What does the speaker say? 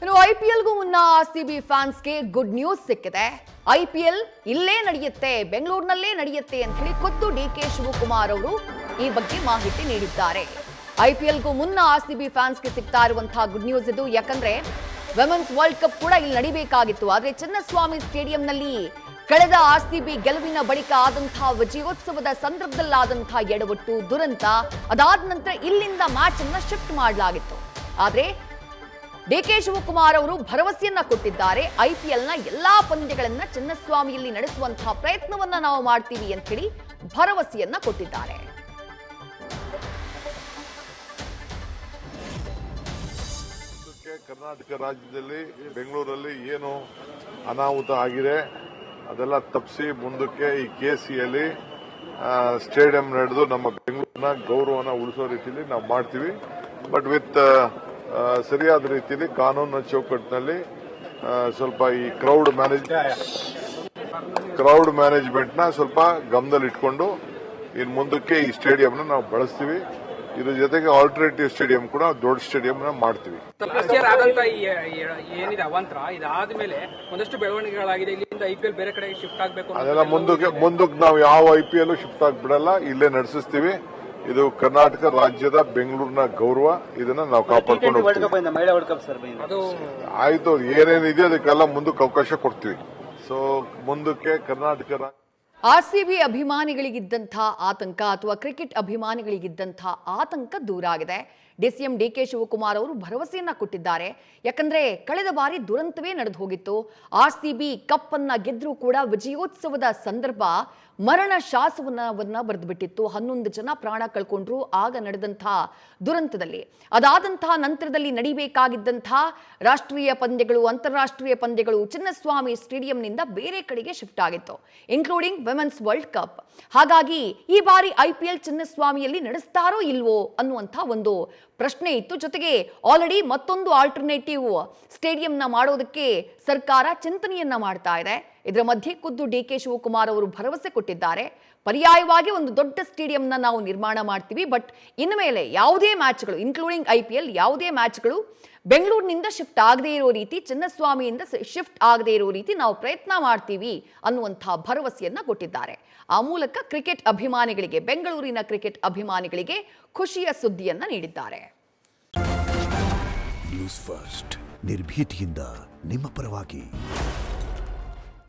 ಇನ್ನು ಐಪಿಎಲ್ಗೂ ಮುನ್ನ RCB ಫ್ಯಾನ್ಸ್ಗೆ good news ಸಿಕ್ಕಿದೆ. ಐಪಿಎಲ್ ಇಲ್ಲೇ ನಡೆಯುತ್ತೆ, ಬೆಂಗಳೂರಿನಲ್ಲೇ ನಡೆಯುತ್ತೆ ಅಂತ ಹೇಳಿ ಖುದ್ದು ಡಿಕೆ ಶಿವಕುಮಾರ್ ಅವರು ಈ ಬಗ್ಗೆ ಮಾಹಿತಿ ನೀಡಿದ್ದಾರೆ. ಐಪಿಎಲ್ಗೂ ಮುನ್ನ ಆರ್ಸಿಬಿ ಫ್ಯಾನ್ಸ್ಗೆ ಸಿಗ್ತಾ ಇರುವಂತಹ ಗುಡ್ ನ್ಯೂಸ್ ಇದು. ಯಾಕಂದ್ರೆ ವಿಮೆನ್ಸ್ ವರ್ಲ್ಡ್ ಕಪ್ ಕೂಡ ಇಲ್ಲಿ ನಡೀಬೇಕಾಗಿತ್ತು. ಆದ್ರೆ ಚಿನ್ನಸ್ವಾಮಿ ಸ್ಟೇಡಿಯಂನಲ್ಲಿ ಕಳೆದ ಆರ್ಸಿಬಿ ಗೆಲುವಿನ ಬಳಿಕ ಆದಂತಹ ವಿಜಯೋತ್ಸವದ ಸಂದರ್ಭದಲ್ಲಾದಂತಹ ಎಡವಟ್ಟು ದುರಂತ, ಅದಾದ ನಂತರ ಇಲ್ಲಿಂದ ಮ್ಯಾಚ್ ಅನ್ನ ಶಿಫ್ಟ್ ಮಾಡಲಾಗಿತ್ತು. ಆದ್ರೆ ಡಿಕೆ ಶಿವಕುಮಾರ್ ಅವರು ಭರವಸೆಯನ್ನ ಕೊಟ್ಟಿದ್ದಾರೆ. ಐಪಿಎಲ್ನ ಎಲ್ಲಾ ಪಂದ್ಯಗಳನ್ನ ಚಿನ್ನಸ್ವಾಮಿಯಲ್ಲಿ ನಡೆಸುವಂತಹ ಪ್ರಯತ್ನವನ್ನ ನಾವು ಮಾಡ್ತೀವಿ ಅಂತ ಹೇಳಿ ಭರವಸೆಯನ್ನ ಕೊಟ್ಟಿದ್ದಾರೆ. ಕರ್ನಾಟಕ ರಾಜ್ಯದಲ್ಲಿ ಬೆಂಗಳೂರಲ್ಲಿ ಏನು ಅನಾಹುತ ಆಗಿದೆ ಅದೆಲ್ಲ ತಪ್ಪಿಸಿ ಮುಂದಕ್ಕೆ ಈ ಕೆಸಿಯಲ್ಲಿ ಸ್ಟೇಡಿಯಂ ನಡೆದು ನಮ್ಮ ಬೆಂಗಳೂರಿನ ಗೌರವನ ಉಳಿಸೋ ರೀತಿಯಲ್ಲಿ ನಾವು ಮಾಡ್ತೀವಿ. ಬಟ್ ವಿತ್ ಸರಿಯಾದ ರೀತಿಯಲ್ಲಿ ಕಾನೂನಿನ ಚೌಕಟ್ಟಿನಲ್ಲಿ ಸ್ವಲ್ಪ ಈ ಕ್ರೌಡ್ ಮ್ಯಾನೇಜ್ಮೆಂಟ್ ನ ಸ್ವಲ್ಪ ಗಮನದಲ್ಲಿ ಇಟ್ಕೊಂಡು ಇನ್ನು ಮುಂದಕ್ಕೆ ಈ ಸ್ಟೇಡಿಯಂನ ನಾವು ಬಳಸ್ತೀವಿ. ಇದ್ರ ಜೊತೆಗೆ ಆಲ್ಟರ್ನೇಟಿವ್ ಸ್ಟೇಡಿಯಂ ಕೂಡ ದೊಡ್ಡ ಸ್ಟೇಡಿಯಂ ಮಾಡ್ತೀವಿ. ಏನಿದೆ ಅವಾಂತರ ಇದಾದ್ಮೇಲೆ ಒಂದಷ್ಟು ಬೆಳವಣಿಗೆಗಳಾಗಿದೆ. ಇಲ್ಲಿಂದ ಐಪಿಎಲ್ ಬೇರೆ ಕಡೆಗೆ ಶಿಫ್ಟ್ ಆಗಬೇಕು ಅದೆಲ್ಲ ಮುಂದಕ್ಕೆ ನಾವು ಯಾವ ಐಪಿಎಲ್ ಶಿಫ್ಟ್ ಆಗ್ಬಿಡಲ್ಲ, ಇಲ್ಲೇ ನಡೆಸಿಸ್ತೀವಿ. ಇದು ಕರ್ನಾಟಕ ರಾಜ್ಯದ ಬೆಂಗಳೂರಿನ ಗೌರವ, ಇದನ್ನ ನಾವು ಕಾಪಾಡ್ಕೊಂಡು ಆಯ್ತು. ಏನೇನಿದೆ ಅದಕ್ಕೆಲ್ಲ ಮುಂದಕ್ಕೆ ಅವಕಾಶ ಕೊಡ್ತೀವಿ. ಸೊ ಮುಂದಕ್ಕೆ ಕರ್ನಾಟಕ ಆರ್ಸಿಬಿ ಅಭಿಮಾನಿಗಳಿಗಿದ್ದಂಥ ಆತಂಕ ಅಥವಾ ಕ್ರಿಕೆಟ್ ಅಭಿಮಾನಿಗಳಿಗಿದ್ದಂಥ ಆತಂಕ ದೂರ ಆಗಿದೆ. ಡಿಸಿಎಂ ಡಿಕೆ ಶಿವಕುಮಾರ್ ಅವರು ಭರವಸೆಯನ್ನ ಕೊಟ್ಟಿದ್ದಾರೆ. ಯಾಕಂದ್ರೆ ಕಳೆದ ಬಾರಿ ದುರಂತವೇ ನಡೆದು ಹೋಗಿತ್ತು. ಆರ್ಸಿಬಿ ಕಪ್ ಅನ್ನ ಗೆದ್ರೂ ಕೂಡ ವಿಜಯೋತ್ಸವದ ಸಂದರ್ಭ ಮರಣ ಶಾಸನವನ್ನ ಬರೆದುಬಿಟ್ಟಿತ್ತು. 11 ಜನ ಪ್ರಾಣ ಕಳ್ಕೊಂಡ್ರು ಆಗ ನಡೆದಂತಹ ದುರಂತದಲ್ಲಿ. ಅದಾದಂತಹ ನಂತರದಲ್ಲಿ ನಡೀಬೇಕಾಗಿದ್ದಂತಹ ರಾಷ್ಟ್ರೀಯ ಪಂದ್ಯಗಳು, ಅಂತಾರಾಷ್ಟ್ರೀಯ ಪಂದ್ಯಗಳು ಚಿನ್ನಸ್ವಾಮಿ ಸ್ಟೇಡಿಯಂನಿಂದ ಬೇರೆ ಕಡೆಗೆ ಶಿಫ್ಟ್ ಆಗಿತ್ತು, ಇನ್ಕ್ಲೂಡಿಂಗ್ ವಿಮೆನ್ಸ್ ವರ್ಲ್ಡ್ ಕಪ್. ಹಾಗಾಗಿ ಈ ಬಾರಿ ಐಪಿಎಲ್ ಚಿನ್ನಸ್ವಾಮಿಯಲ್ಲಿ ನಡೆಸ್ತಾರೋ ಇಲ್ವೋ ಅನ್ನುವಂಥ ಒಂದು ಪ್ರಶ್ನೆ ಇತ್ತು. ಜೊತೆಗೆ ಆಲ್ರೆಡಿ ಮತ್ತೊಂದು ಆಲ್ಟರ್ನೇಟಿವ್ ಸ್ಟೇಡಿಯಂನ ಮಾಡೋದಕ್ಕೆ ಸರ್ಕಾರ ಚಿಂತನೆಯನ್ನ ಮಾಡ್ತಾ ಇದೆ. ಇದರ ಮಧ್ಯೆ ಖುದ್ದು ಡಿಕೆ ಶಿವಕುಮಾರ್ ಅವರು ಭರವಸೆ ಕೊಟ್ಟಿದ್ದಾರೆ. ಪರ್ಯಾಯವಾಗಿ ಒಂದು ದೊಡ್ಡ ಸ್ಟೇಡಿಯಂನ ನಾವು ನಿರ್ಮಾಣ ಮಾಡ್ತೀವಿ. ಬಟ್ ಇನ್ನು ಮೇಲೆ ಯಾವುದೇ ಮ್ಯಾಚ್ಗಳು, ಇನ್ಕ್ಲೂಡಿಂಗ್ ಐಪಿಎಲ್, ಯಾವುದೇ ಮ್ಯಾಚ್ಗಳು ಬೆಂಗಳೂರಿನಿಂದ ಶಿಫ್ಟ್ ಆಗದೇ ಇರೋ ರೀತಿ, ಚಿನ್ನಸ್ವಾಮಿಯಿಂದ ಶಿಫ್ಟ್ ಆಗದೇ ಇರೋ ರೀತಿ ನಾವು ಪ್ರಯತ್ನ ಮಾಡ್ತೀವಿ ಅನ್ನುವಂತಹ ಭರವಸೆಯನ್ನ ಕೊಟ್ಟಿದ್ದಾರೆ. ಆ ಮೂಲಕ ಕ್ರಿಕೆಟ್ ಅಭಿಮಾನಿಗಳಿಗೆ, ಬೆಂಗಳೂರಿನ ಕ್ರಿಕೆಟ್ ಅಭಿಮಾನಿಗಳಿಗೆ ಖುಷಿಯ ಸುದ್ದಿಯನ್ನ ನೀಡಿದ್ದಾರೆ. ನ್ಯೂಸ್ ಫಸ್ಟ್ ನಿರ್ಭೀತಿಯಿಂದ ನಿಮ್ಮ ಪರವಾಗಿ.